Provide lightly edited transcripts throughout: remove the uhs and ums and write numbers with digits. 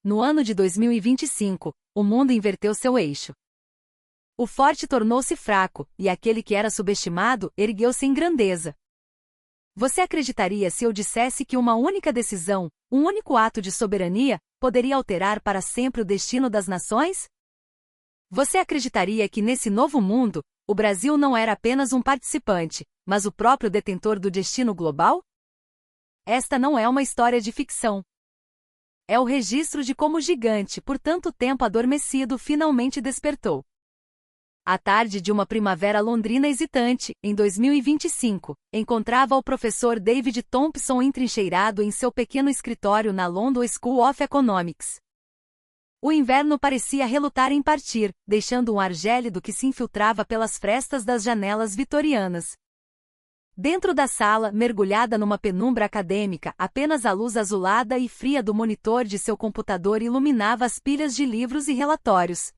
No ano de 2025, o mundo inverteu seu eixo. O forte tornou-se fraco, e aquele que era subestimado ergueu-se em grandeza. Você acreditaria se eu dissesse que uma única decisão, um único ato de soberania, poderia alterar para sempre o destino das nações? Você acreditaria que nesse novo mundo, o Brasil não era apenas um participante, mas o próprio detentor do destino global? Esta não é uma história de ficção. É o registro de como o gigante, por tanto tempo adormecido, finalmente despertou. À tarde de uma primavera londrina hesitante, em 2025, encontrava o professor David Thompson entrincheirado em seu pequeno escritório na London School of Economics. O inverno parecia relutar em partir, deixando um ar gélido que se infiltrava pelas frestas das janelas vitorianas. Dentro da sala, mergulhada numa penumbra acadêmica, apenas a luz azulada e fria do monitor de seu computador iluminava as pilhas de livros e relatórios.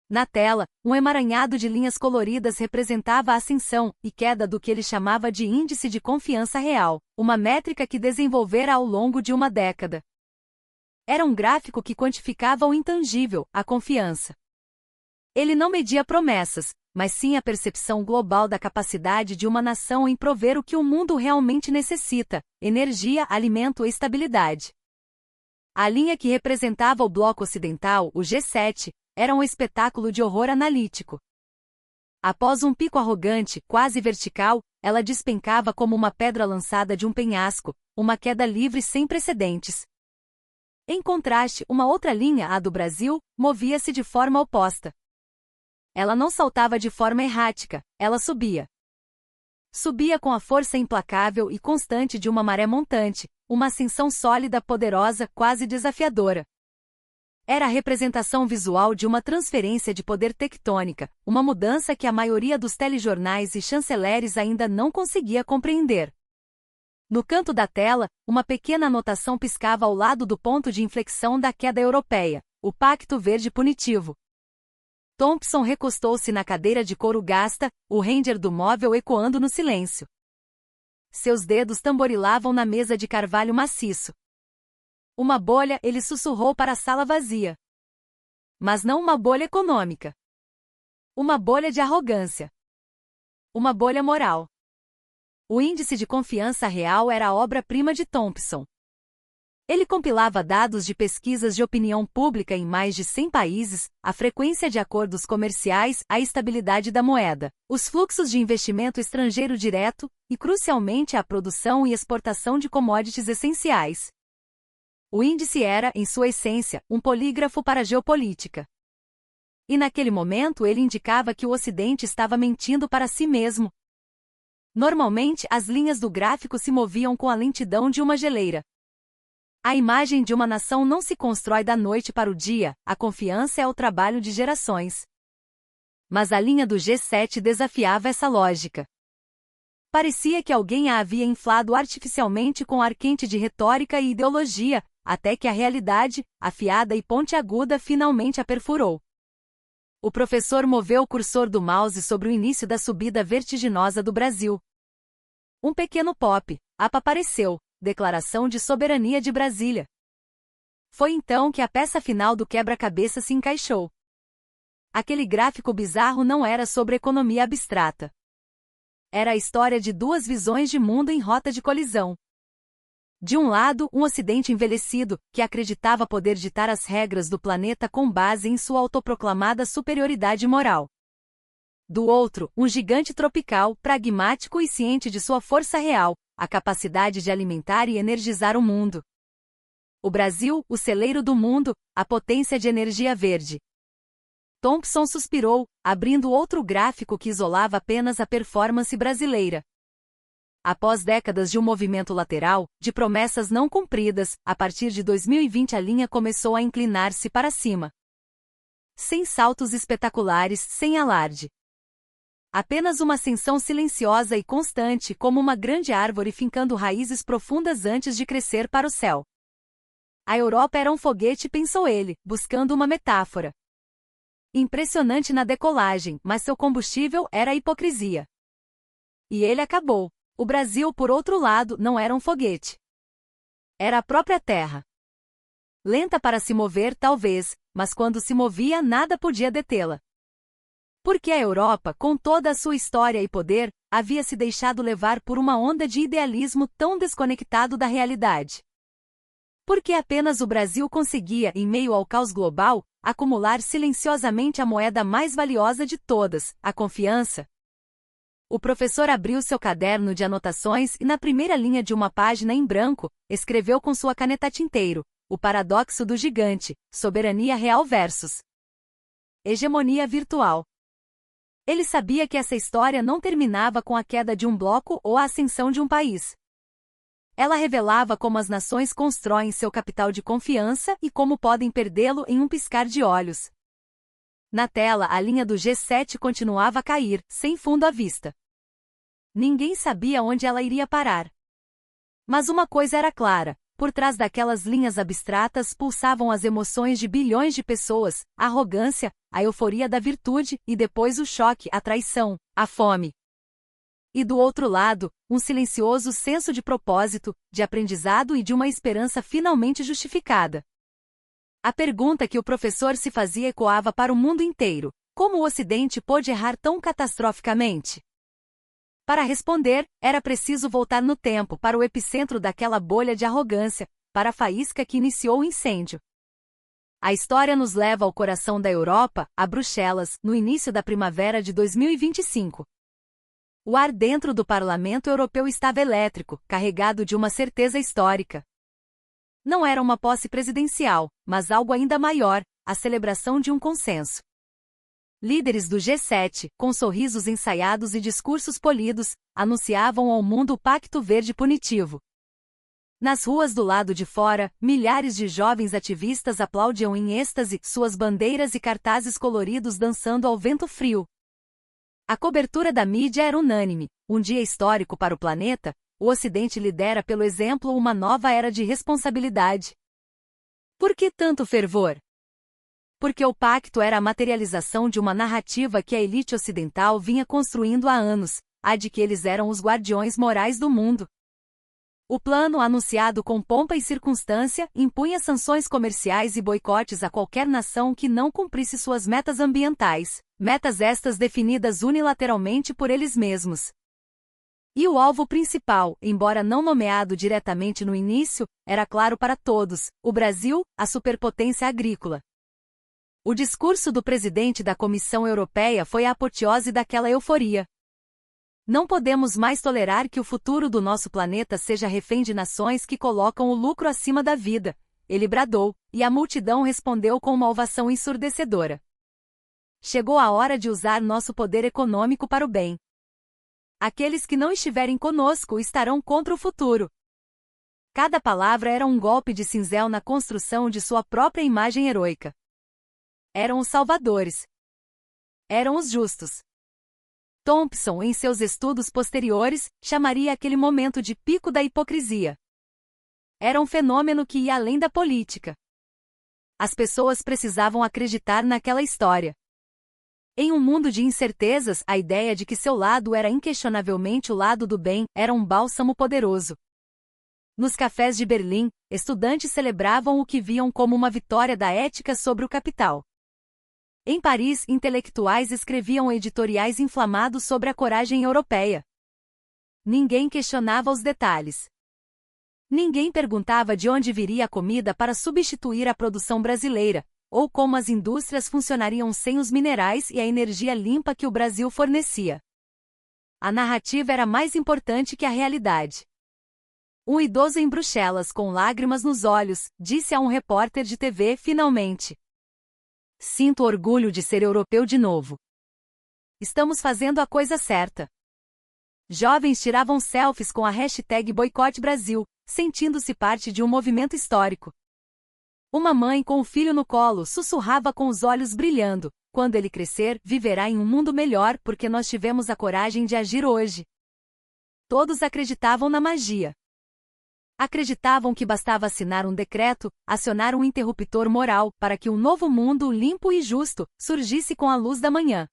Na tela, um emaranhado de linhas coloridas representava a ascensão e queda do que ele chamava de índice de confiança real, uma métrica que desenvolvera ao longo de uma década. Era um gráfico que quantificava o intangível, a confiança. Ele não media promessas, mas sim a percepção global da capacidade de uma nação em prover o que o mundo realmente necessita: energia, alimento e estabilidade. A linha que representava o bloco ocidental, o G7, era um espetáculo de horror analítico. Após um pico arrogante, quase vertical, ela despencava como uma pedra lançada de um penhasco, uma queda livre sem precedentes. Em contraste, uma outra linha, a do Brasil, movia-se de forma oposta. Ela não saltava de forma errática, ela subia. Subia com a força implacável e constante de uma maré montante, uma ascensão sólida, poderosa, quase desafiadora. Era a representação visual de uma transferência de poder tectônica, uma mudança que a maioria dos telejornais e chanceleres ainda não conseguia compreender. No canto da tela, uma pequena anotação piscava ao lado do ponto de inflexão da queda europeia, o Pacto Verde Punitivo. Thompson recostou-se na cadeira de couro gasta, o render do móvel ecoando no silêncio. Seus dedos tamborilavam na mesa de carvalho maciço. Uma bolha, ele sussurrou para a sala vazia. Mas não uma bolha econômica. Uma bolha de arrogância. Uma bolha moral. O índice de confiança real era a obra-prima de Thompson. Ele compilava dados de pesquisas de opinião pública em mais de 100 países, a frequência de acordos comerciais, a estabilidade da moeda, os fluxos de investimento estrangeiro direto e, crucialmente, a produção e exportação de commodities essenciais. O índice era, em sua essência, um polígrafo para a geopolítica. E naquele momento ele indicava que o Ocidente estava mentindo para si mesmo. Normalmente, as linhas do gráfico se moviam com a lentidão de uma geleira. A imagem de uma nação não se constrói da noite para o dia, a confiança é o trabalho de gerações. Mas a linha do G7 desafiava essa lógica. Parecia que alguém a havia inflado artificialmente com ar quente de retórica e ideologia, até que a realidade, afiada e pontiaguda, finalmente a perfurou. O professor moveu o cursor do mouse sobre o início da subida vertiginosa do Brasil. Um pequeno pop-up apareceu, Declaração de Soberania de Brasília. Foi então que a peça final do quebra-cabeça se encaixou. Aquele gráfico bizarro não era sobre economia abstrata. Era a história de duas visões de mundo em rota de colisão. De um lado, um Ocidente envelhecido, que acreditava poder ditar as regras do planeta com base em sua autoproclamada superioridade moral. Do outro, um gigante tropical, pragmático e ciente de sua força real, a capacidade de alimentar e energizar o mundo. O Brasil, o celeiro do mundo, a potência de energia verde. Thompson suspirou, abrindo outro gráfico que isolava apenas a performance brasileira. Após décadas de um movimento lateral, de promessas não cumpridas, a partir de 2020 a linha começou a inclinar-se para cima. Sem saltos espetaculares, sem alarde. Apenas uma ascensão silenciosa e constante, como uma grande árvore fincando raízes profundas antes de crescer para o céu. A Europa era um foguete, pensou ele, buscando uma metáfora. Impressionante na decolagem, mas seu combustível era a hipocrisia. E ele acabou. O Brasil, por outro lado, não era um foguete. Era a própria terra. lenta para se mover talvez, mas quando se movia nada podia detê-la. Porque a Europa, com toda a sua história e poder, havia se deixado levar por uma onda de idealismo tão desconectado da realidade. Porque apenas o Brasil conseguia, em meio ao caos global, acumular silenciosamente a moeda mais valiosa de todas, a confiança. O professor abriu seu caderno de anotações e, na primeira linha de uma página em branco, escreveu com sua caneta tinteiro: o paradoxo do gigante, soberania real versus hegemonia virtual. Ele sabia que essa história não terminava com a queda de um bloco ou a ascensão de um país. Ela revelava como as nações constroem seu capital de confiança e como podem perdê-lo em um piscar de olhos. Na tela, a linha do G7 continuava a cair, sem fundo à vista. Ninguém sabia onde ela iria parar. Mas uma coisa era clara: por trás daquelas linhas abstratas pulsavam as emoções de bilhões de pessoas, a arrogância, a euforia da virtude e depois o choque, a traição, a fome. E do outro lado, um silencioso senso de propósito, de aprendizado e de uma esperança finalmente justificada. A pergunta que o professor se fazia ecoava para o mundo inteiro: como o Ocidente pôde errar tão catastroficamente? Para responder, era preciso voltar no tempo para o epicentro daquela bolha de arrogância, para a faísca que iniciou o incêndio. A história nos leva ao coração da Europa, a Bruxelas, no início da primavera de 2025. O ar dentro do Parlamento Europeu estava elétrico, carregado de uma certeza histórica. Não era uma posse presidencial, mas algo ainda maior, a celebração de um consenso. Líderes do G7, com sorrisos ensaiados e discursos polidos, anunciavam ao mundo o Pacto Verde Punitivo. Nas ruas do lado de fora, milhares de jovens ativistas aplaudiam em êxtase, suas bandeiras e cartazes coloridos dançando ao vento frio. A cobertura da mídia era unânime: um dia histórico para o planeta, o Ocidente lidera pelo exemplo uma nova era de responsabilidade. Por que tanto fervor? Porque o pacto era a materialização de uma narrativa que a elite ocidental vinha construindo há anos, a de que eles eram os guardiões morais do mundo. O plano, anunciado com pompa e circunstância, impunha sanções comerciais e boicotes a qualquer nação que não cumprisse suas metas ambientais, metas estas definidas unilateralmente por eles mesmos. E o alvo principal, embora não nomeado diretamente no início, era claro para todos: o Brasil, a superpotência agrícola. O discurso do presidente da Comissão Europeia foi a apoteose daquela euforia. Não podemos mais tolerar que o futuro do nosso planeta seja refém de nações que colocam o lucro acima da vida, ele bradou, e a multidão respondeu com uma ovação ensurdecedora. Chegou a hora de usar nosso poder econômico para o bem. Aqueles que não estiverem conosco estarão contra o futuro. Cada palavra era um golpe de cinzel na construção de sua própria imagem heroica. Eram os salvadores. Eram os justos. Thompson, em seus estudos posteriores, chamaria aquele momento de pico da hipocrisia. Era um fenômeno que ia além da política. As pessoas precisavam acreditar naquela história. Em um mundo de incertezas, a ideia de que seu lado era inquestionavelmente o lado do bem era um bálsamo poderoso. Nos cafés de Berlim, estudantes celebravam o que viam como uma vitória da ética sobre o capital. Em Paris, intelectuais escreviam editoriais inflamados sobre a coragem europeia. Ninguém questionava os detalhes. Ninguém perguntava de onde viria a comida para substituir a produção brasileira, ou como as indústrias funcionariam sem os minerais e a energia limpa que o Brasil fornecia. A narrativa era mais importante que a realidade. Um idoso em Bruxelas, com lágrimas nos olhos, disse a um repórter de TV: finalmente. Sinto orgulho de ser europeu de novo. Estamos fazendo a coisa certa. Jovens tiravam selfies com a hashtag Boicote Brasil, sentindo-se parte de um movimento histórico. Uma mãe com o filho no colo sussurrava com os olhos brilhando: quando ele crescer, viverá em um mundo melhor porque nós tivemos a coragem de agir hoje. Todos acreditavam na magia. Acreditavam que bastava assinar um decreto, acionar um interruptor moral, para que um novo mundo limpo e justo surgisse com a luz da manhã.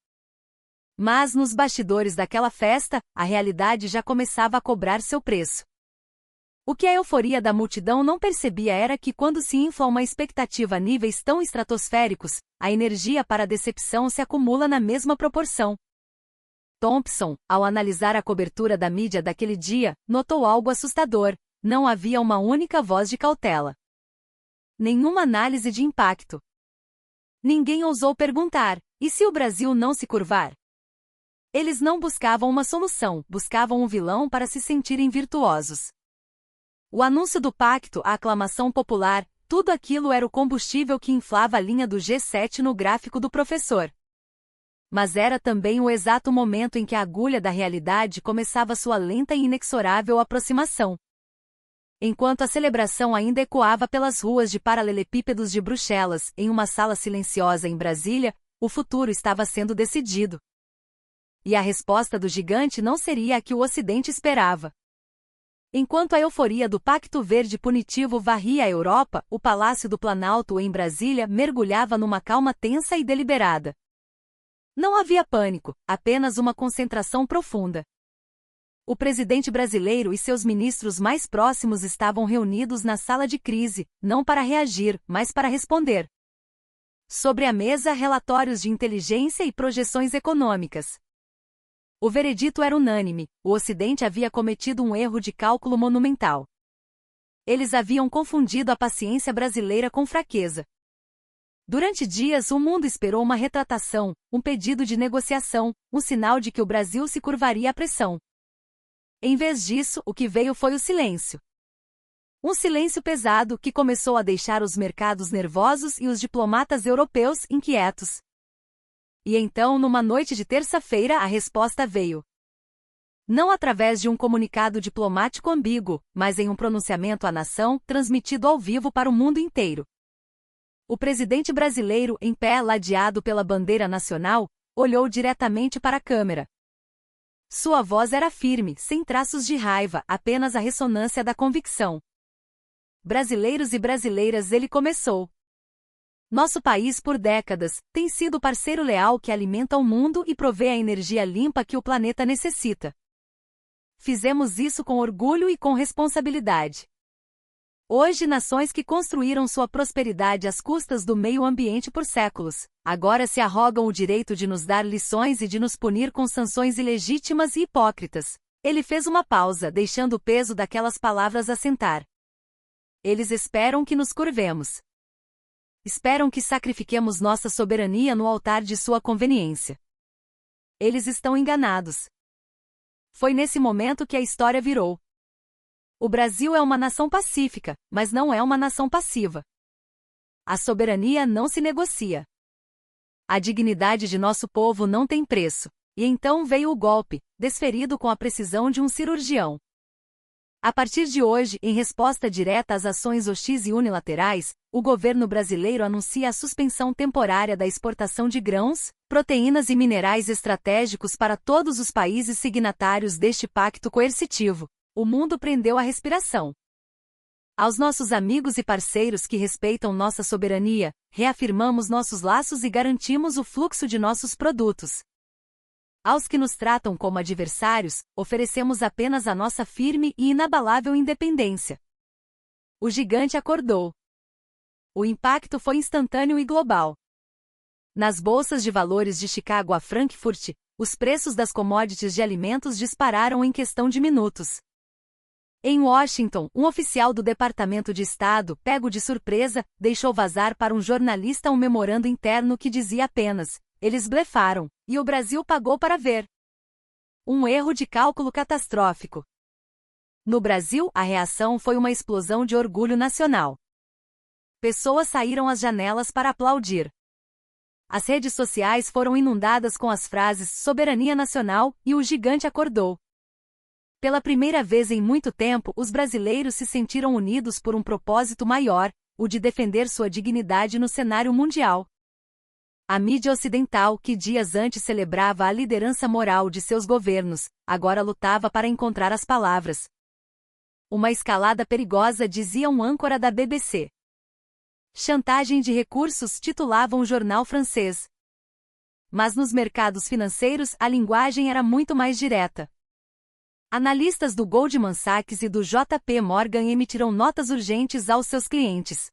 Mas nos bastidores daquela festa, a realidade já começava a cobrar seu preço. O que a euforia da multidão não percebia era que quando se infla uma expectativa a níveis tão estratosféricos, a energia para a decepção se acumula na mesma proporção. Thompson, ao analisar a cobertura da mídia daquele dia, notou algo assustador: não havia uma única voz de cautela. Nenhuma análise de impacto. Ninguém ousou perguntar: e se o Brasil não se curvar? Eles não buscavam uma solução, buscavam um vilão para se sentirem virtuosos. O anúncio do pacto, a aclamação popular, tudo aquilo era o combustível que inflava a linha do G7 no gráfico do professor. Mas era também o exato momento em que a agulha da realidade começava sua lenta e inexorável aproximação. Enquanto a celebração ainda ecoava pelas ruas de paralelepípedos de Bruxelas, em uma sala silenciosa em Brasília, o futuro estava sendo decidido. E a resposta do gigante não seria a que o Ocidente esperava. Enquanto a euforia do Pacto Verde punitivo varria a Europa, o Palácio do Planalto em Brasília mergulhava numa calma tensa e deliberada. Não havia pânico, apenas uma concentração profunda. O presidente brasileiro e seus ministros mais próximos estavam reunidos na sala de crise, não para reagir, mas para responder. Sobre a mesa, relatórios de inteligência e projeções econômicas. O veredito era unânime: o Ocidente havia cometido um erro de cálculo monumental. Eles haviam confundido a paciência brasileira com fraqueza. Durante dias o mundo esperou uma retratação, um pedido de negociação, um sinal de que o Brasil se curvaria à pressão. Em vez disso, o que veio foi o silêncio. Um silêncio pesado que começou a deixar os mercados nervosos e os diplomatas europeus inquietos. E então, numa noite de terça-feira, a resposta veio. Não através de um comunicado diplomático ambíguo, mas em um pronunciamento à nação, transmitido ao vivo para o mundo inteiro. O presidente brasileiro, em pé ladeado pela bandeira nacional, olhou diretamente para a câmera. Sua voz era firme, sem traços de raiva, apenas a ressonância da convicção. Brasileiros e brasileiras, ele começou. Nosso país, por décadas, tem sido o parceiro leal que alimenta o mundo e provê a energia limpa que o planeta necessita. Fizemos isso com orgulho e com responsabilidade. Hoje, nações que construíram sua prosperidade às custas do meio ambiente por séculos, agora se arrogam o direito de nos dar lições e de nos punir com sanções ilegítimas e hipócritas. Ele fez uma pausa, deixando o peso daquelas palavras assentar. Eles esperam que nos curvemos. Esperam que sacrifiquemos nossa soberania no altar de sua conveniência. Eles estão enganados. Foi nesse momento que a história virou. O Brasil é uma nação pacífica, mas não é uma nação passiva. A soberania não se negocia. A dignidade de nosso povo não tem preço. E então veio o golpe, desferido com a precisão de um cirurgião. A partir de hoje, em resposta direta às ações hostis e unilaterais, o governo brasileiro anuncia a suspensão temporária da exportação de grãos, proteínas e minerais estratégicos para todos os países signatários deste pacto coercitivo. O mundo prendeu a respiração. Aos nossos amigos e parceiros que respeitam nossa soberania, reafirmamos nossos laços e garantimos o fluxo de nossos produtos. Aos que nos tratam como adversários, oferecemos apenas a nossa firme e inabalável independência. O gigante acordou. O impacto foi instantâneo e global. Nas bolsas de valores de Chicago a Frankfurt, os preços das commodities de alimentos dispararam em questão de minutos. Em Washington, um oficial do Departamento de Estado, pego de surpresa, deixou vazar para um jornalista um memorando interno que dizia apenas: eles blefaram, e o Brasil pagou para ver. Um erro de cálculo catastrófico. No Brasil, a reação foi uma explosão de orgulho nacional. Pessoas saíram às janelas para aplaudir. As redes sociais foram inundadas com as frases "soberania nacional" e "o gigante acordou". Pela primeira vez em muito tempo, os brasileiros se sentiram unidos por um propósito maior, o de defender sua dignidade no cenário mundial. A mídia ocidental, que dias antes celebrava a liderança moral de seus governos, agora lutava para encontrar as palavras. Uma escalada perigosa, dizia um âncora da BBC. Chantagem de recursos, titulava um jornal francês. Mas nos mercados financeiros, a linguagem era muito mais direta. Analistas do Goldman Sachs e do JP Morgan emitiram notas urgentes aos seus clientes.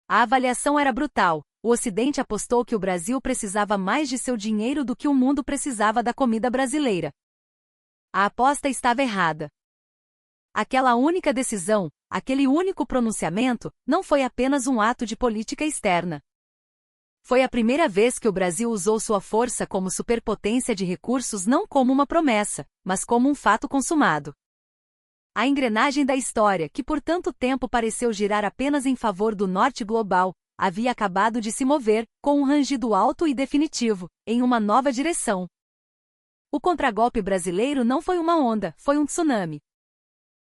A avaliação era brutal. O Ocidente apostou que o Brasil precisava mais de seu dinheiro do que o mundo precisava da comida brasileira. A aposta estava errada. Aquela única decisão, aquele único pronunciamento, não foi apenas um ato de política externa. Foi a primeira vez que o Brasil usou sua força como superpotência de recursos não como uma promessa, mas como um fato consumado. A engrenagem da história, que por tanto tempo pareceu girar apenas em favor do norte global, havia acabado de se mover, com um rangido alto e definitivo, em uma nova direção. O contragolpe brasileiro não foi uma onda, foi um tsunami.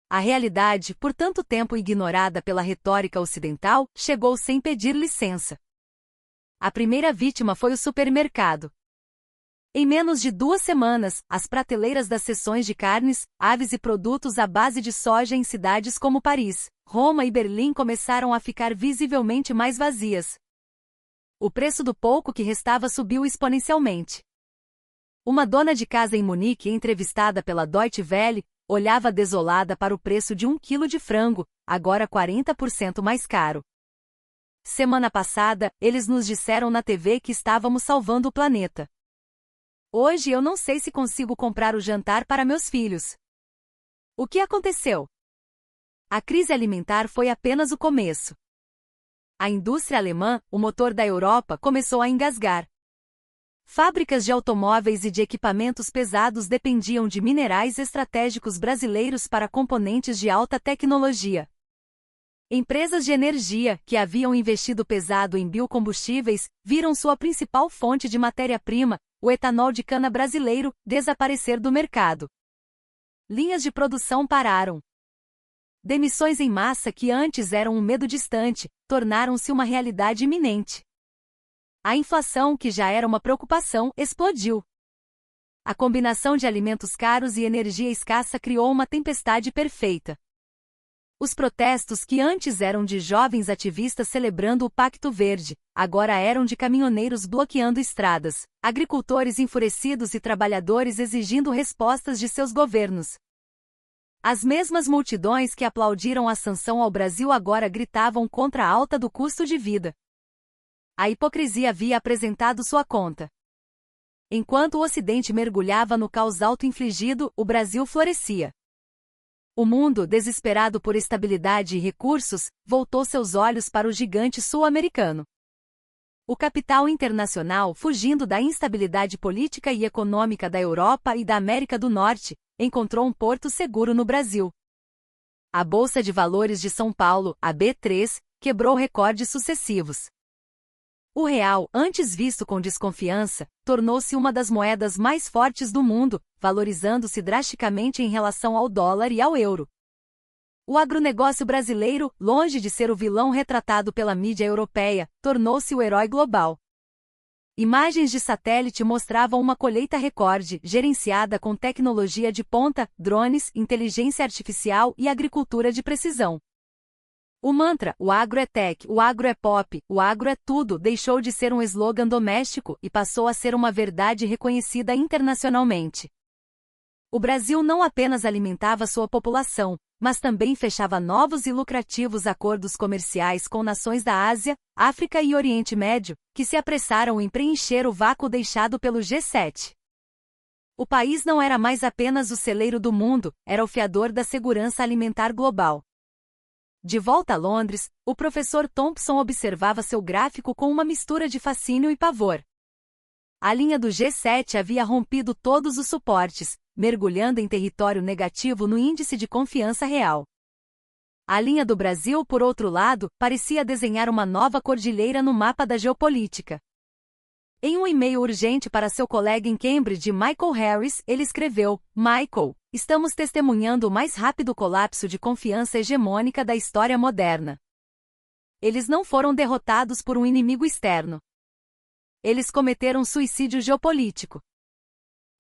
A realidade, por tanto tempo ignorada pela retórica ocidental, chegou sem pedir licença. A primeira vítima foi o supermercado. Em menos de 2 semanas, as prateleiras das seções de carnes, aves e produtos à base de soja em cidades como Paris, Roma e Berlim começaram a ficar visivelmente mais vazias. O preço do pouco que restava subiu exponencialmente. Uma dona de casa em Munique, entrevistada pela Deutsche Welle, olhava desolada para o preço de 1 quilo de frango, agora 40% mais caro. Semana passada, eles nos disseram na TV que estávamos salvando o planeta. Hoje eu não sei se consigo comprar o jantar para meus filhos. O que aconteceu? A crise alimentar foi apenas o começo. A indústria alemã, o motor da Europa, começou a engasgar. Fábricas de automóveis e de equipamentos pesados dependiam de minerais estratégicos brasileiros para componentes de alta tecnologia. Empresas de energia, que haviam investido pesado em biocombustíveis, viram sua principal fonte de matéria-prima, o etanol de cana brasileiro, desaparecer do mercado. Linhas de produção pararam. Demissões em massa que antes eram um medo distante, tornaram-se uma realidade iminente. A inflação, que já era uma preocupação, explodiu. A combinação de alimentos caros e energia escassa criou uma tempestade perfeita. Os protestos que antes eram de jovens ativistas celebrando o Pacto Verde, agora eram de caminhoneiros bloqueando estradas, agricultores enfurecidos e trabalhadores exigindo respostas de seus governos. As mesmas multidões que aplaudiram a sanção ao Brasil agora gritavam contra a alta do custo de vida. A hipocrisia havia apresentado sua conta. Enquanto o Ocidente mergulhava no caos auto-infligido, o Brasil florescia. O mundo, desesperado por estabilidade e recursos, voltou seus olhos para o gigante sul-americano. O capital internacional, fugindo da instabilidade política e econômica da Europa e da América do Norte, encontrou um porto seguro no Brasil. A Bolsa de Valores de São Paulo, a B3, quebrou recordes sucessivos. O real, antes visto com desconfiança, tornou-se uma das moedas mais fortes do mundo, valorizando-se drasticamente em relação ao dólar e ao euro. O agronegócio brasileiro, longe de ser o vilão retratado pela mídia europeia, tornou-se o herói global. Imagens de satélite mostravam uma colheita recorde, gerenciada com tecnologia de ponta, drones, inteligência artificial e agricultura de precisão. O mantra, o agro é tech, o agro é pop, o agro é tudo, deixou de ser um slogan doméstico e passou a ser uma verdade reconhecida internacionalmente. O Brasil não apenas alimentava sua população, mas também fechava novos e lucrativos acordos comerciais com nações da Ásia, África e Oriente Médio, que se apressaram em preencher o vácuo deixado pelo G7. O país não era mais apenas o celeiro do mundo, era o fiador da segurança alimentar global. De volta a Londres, o professor Thompson observava seu gráfico com uma mistura de fascínio e pavor. A linha do G7 havia rompido todos os suportes, mergulhando em território negativo no índice de confiança real. A linha do Brasil, por outro lado, parecia desenhar uma nova cordilheira no mapa da geopolítica. Em um e-mail urgente para seu colega em Cambridge, Michael Harris, ele escreveu: Michael, estamos testemunhando o mais rápido colapso de confiança hegemônica da história moderna. Eles não foram derrotados por um inimigo externo. Eles cometeram suicídio geopolítico.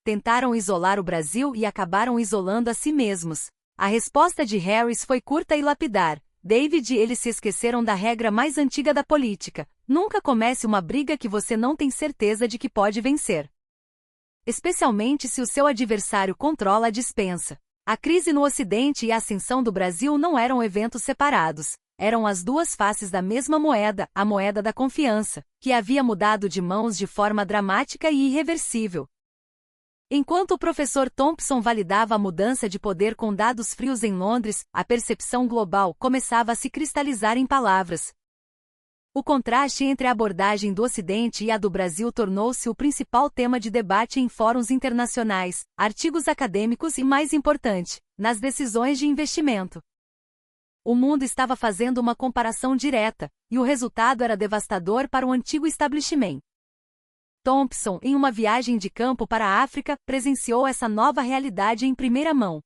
Tentaram isolar o Brasil e acabaram isolando a si mesmos. A resposta de Harris foi curta e lapidar: David, eles se esqueceram da regra mais antiga da política: nunca comece uma briga que você não tem certeza de que pode vencer. especialmente se o seu adversário controla a despensa. A crise no Ocidente e a ascensão do Brasil não eram eventos separados. Eram as duas faces da mesma moeda, a moeda da confiança, que havia mudado de mãos de forma dramática e irreversível. Enquanto o professor Thompson validava a mudança de poder com dados frios em Londres, a percepção global começava a se cristalizar em palavras. O contraste entre a abordagem do Ocidente e a do Brasil tornou-se o principal tema de debate em fóruns internacionais, artigos acadêmicos e, mais importante, nas decisões de investimento. O mundo estava fazendo uma comparação direta, e o resultado era devastador para o antigo establishment. Thompson, em uma viagem de campo para a África, presenciou essa nova realidade em primeira mão.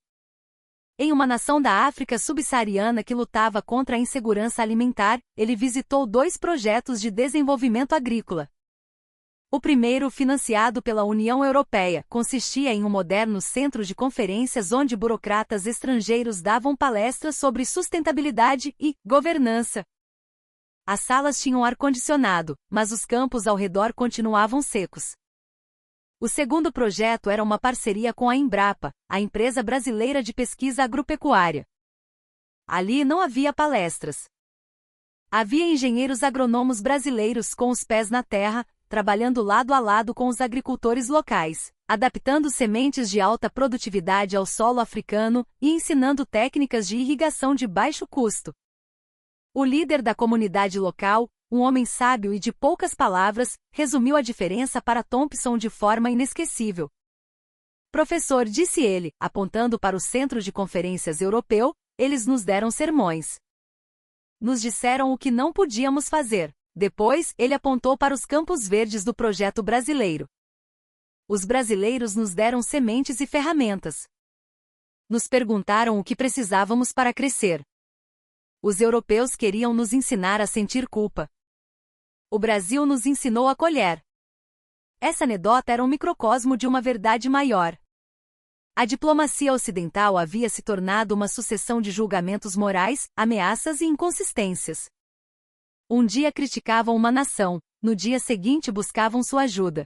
Em uma nação da África subsaariana que lutava contra a insegurança alimentar, ele visitou 2 projetos de desenvolvimento agrícola. O primeiro, financiado pela União Europeia, consistia em um moderno centro de conferências onde burocratas estrangeiros davam palestras sobre sustentabilidade e governança. As salas tinham ar-condicionado, mas os campos ao redor continuavam secos. O segundo projeto era uma parceria com a Embrapa, a empresa brasileira de pesquisa agropecuária. Ali não havia palestras. Havia engenheiros agrônomos brasileiros com os pés na terra, trabalhando lado a lado com os agricultores locais, adaptando sementes de alta produtividade ao solo africano e ensinando técnicas de irrigação de baixo custo. O líder da comunidade local, um homem sábio e de poucas palavras, resumiu a diferença para Thompson de forma inesquecível. Professor, disse ele, apontando para o centro de conferências europeu, eles nos deram sermões. Nos disseram o que não podíamos fazer. Depois, ele apontou para os campos verdes do projeto brasileiro. Os brasileiros nos deram sementes e ferramentas. Nos perguntaram o que precisávamos para crescer. Os europeus queriam nos ensinar a sentir culpa. O Brasil nos ensinou a colher. Essa anedota era um microcosmo de uma verdade maior. A diplomacia ocidental havia se tornado uma sucessão de julgamentos morais, ameaças e inconsistências. Um dia criticavam uma nação, no dia seguinte buscavam sua ajuda.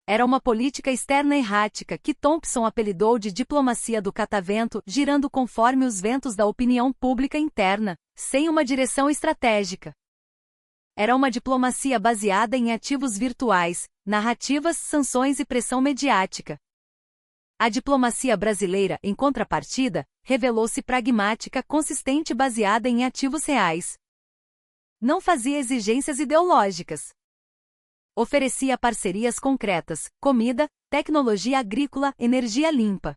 Era uma política externa errática que Thompson apelidou de diplomacia do catavento, girando conforme os ventos da opinião pública interna, sem uma direção estratégica. Era uma diplomacia baseada em ativos virtuais, narrativas, sanções e pressão mediática. A diplomacia brasileira, em contrapartida, revelou-se pragmática, consistente e baseada em ativos reais. Não fazia exigências ideológicas. Oferecia parcerias concretas, comida, tecnologia agrícola, energia limpa.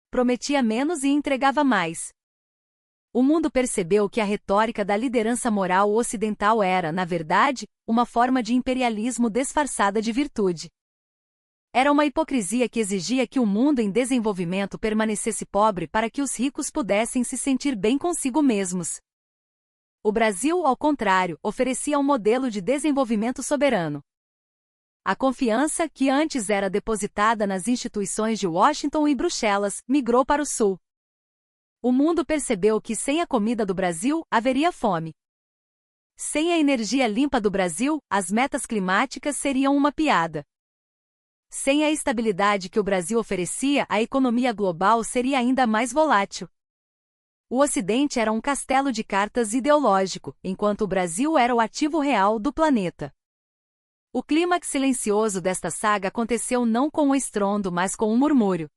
Prometia menos e entregava mais. O mundo percebeu que a retórica da liderança moral ocidental era, na verdade, uma forma de imperialismo disfarçada de virtude. Era uma hipocrisia que exigia que o mundo em desenvolvimento permanecesse pobre para que os ricos pudessem se sentir bem consigo mesmos. O Brasil, ao contrário, oferecia um modelo de desenvolvimento soberano. A confiança, que antes era depositada nas instituições de Washington e Bruxelas, migrou para o Sul. O mundo percebeu que sem a comida do Brasil, haveria fome. Sem a energia limpa do Brasil, as metas climáticas seriam uma piada. Sem a estabilidade que o Brasil oferecia, a economia global seria ainda mais volátil. O Ocidente era um castelo de cartas ideológico, enquanto o Brasil era o ativo real do planeta. O clímax silencioso desta saga aconteceu não com um estrondo, mas com um murmúrio.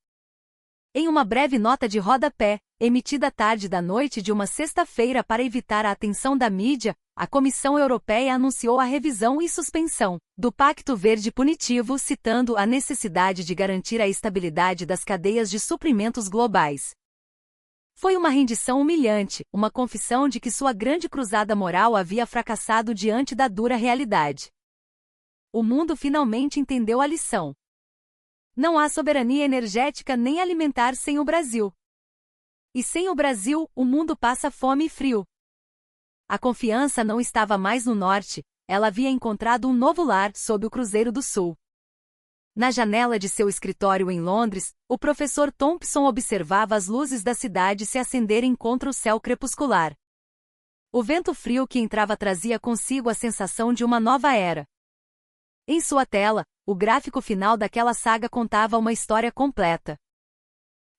Em uma breve nota de rodapé, emitida tarde da noite de uma sexta-feira para evitar a atenção da mídia, a Comissão Europeia anunciou a revisão e suspensão do Pacto Verde Punitivo, citando a necessidade de garantir a estabilidade das cadeias de suprimentos globais. Foi uma rendição humilhante, uma confissão de que sua grande cruzada moral havia fracassado diante da dura realidade. O mundo finalmente entendeu a lição. Não há soberania energética nem alimentar sem o Brasil. E sem o Brasil, o mundo passa fome e frio. A confiança não estava mais no norte, ela havia encontrado um novo lar sob o Cruzeiro do Sul. Na janela de seu escritório em Londres, o professor Thompson observava as luzes da cidade se acenderem contra o céu crepuscular. O vento frio que entrava trazia consigo a sensação de uma nova era. Em sua tela, o gráfico final daquela saga contava uma história completa.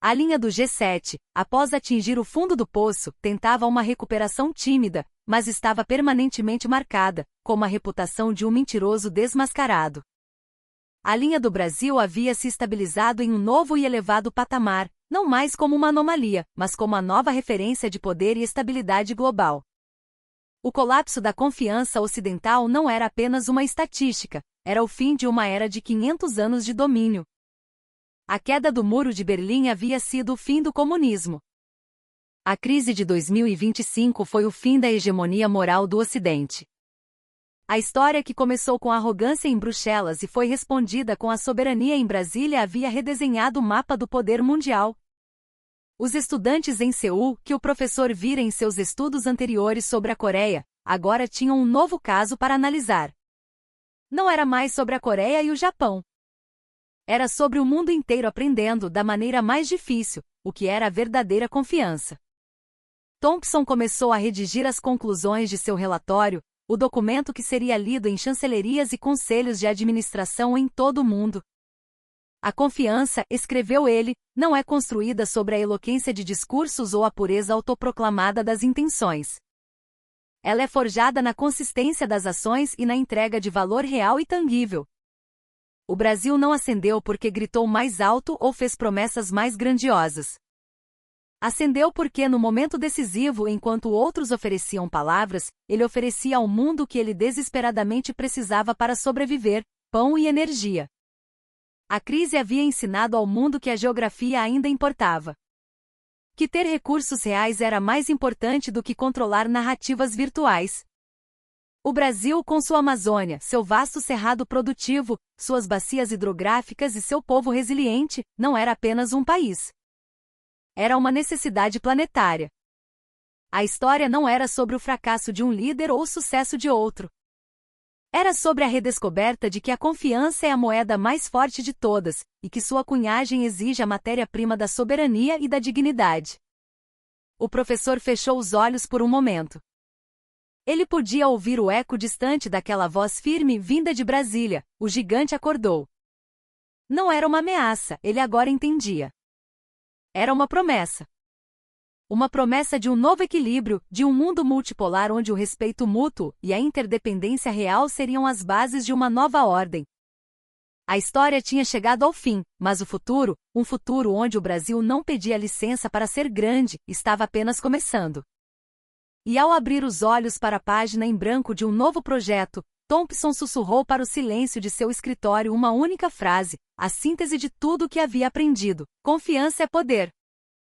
A linha do G7, após atingir o fundo do poço, tentava uma recuperação tímida, mas estava permanentemente marcada, como a reputação de um mentiroso desmascarado. A linha do Brasil havia se estabilizado em um novo e elevado patamar, não mais como uma anomalia, mas como a nova referência de poder e estabilidade global. O colapso da confiança ocidental não era apenas uma estatística, era o fim de uma era de 500 anos de domínio. A queda do Muro de Berlim havia sido o fim do comunismo. A crise de 2025 foi o fim da hegemonia moral do Ocidente. A história que começou com arrogância em Bruxelas e foi respondida com a soberania em Brasília havia redesenhado o mapa do poder mundial. Os estudantes em Seul, que o professor vira em seus estudos anteriores sobre a Coreia, agora tinham um novo caso para analisar. Não era mais sobre a Coreia e o Japão. Era sobre o mundo inteiro aprendendo da maneira mais difícil, o que era a verdadeira confiança. Thompson começou a redigir as conclusões de seu relatório, o documento que seria lido em chancelerias e conselhos de administração em todo o mundo. A confiança, escreveu ele, não é construída sobre a eloquência de discursos ou a pureza autoproclamada das intenções. Ela é forjada na consistência das ações e na entrega de valor real e tangível. O Brasil não acendeu porque gritou mais alto ou fez promessas mais grandiosas. Acendeu porque no momento decisivo, enquanto outros ofereciam palavras, ele oferecia ao mundo o que ele desesperadamente precisava para sobreviver: pão e energia. A crise havia ensinado ao mundo que a geografia ainda importava. Que ter recursos reais era mais importante do que controlar narrativas virtuais. O Brasil, com sua Amazônia, seu vasto cerrado produtivo, suas bacias hidrográficas e seu povo resiliente, não era apenas um país. Era uma necessidade planetária. A história não era sobre o fracasso de um líder ou o sucesso de outro. Era sobre a redescoberta de que a confiança é a moeda mais forte de todas, e que sua cunhagem exige a matéria-prima da soberania e da dignidade. O professor fechou os olhos por um momento. Ele podia ouvir o eco distante daquela voz firme vinda de Brasília. O gigante acordou. Não era uma ameaça, ele agora entendia. Era uma promessa. Uma promessa de um novo equilíbrio, de um mundo multipolar onde o respeito mútuo e a interdependência real seriam as bases de uma nova ordem. A história tinha chegado ao fim, mas o futuro, um futuro onde o Brasil não pedia licença para ser grande, estava apenas começando. E ao abrir os olhos para a página em branco de um novo projeto, Thompson sussurrou para o silêncio de seu escritório uma única frase, a síntese de tudo o que havia aprendido: confiança é poder.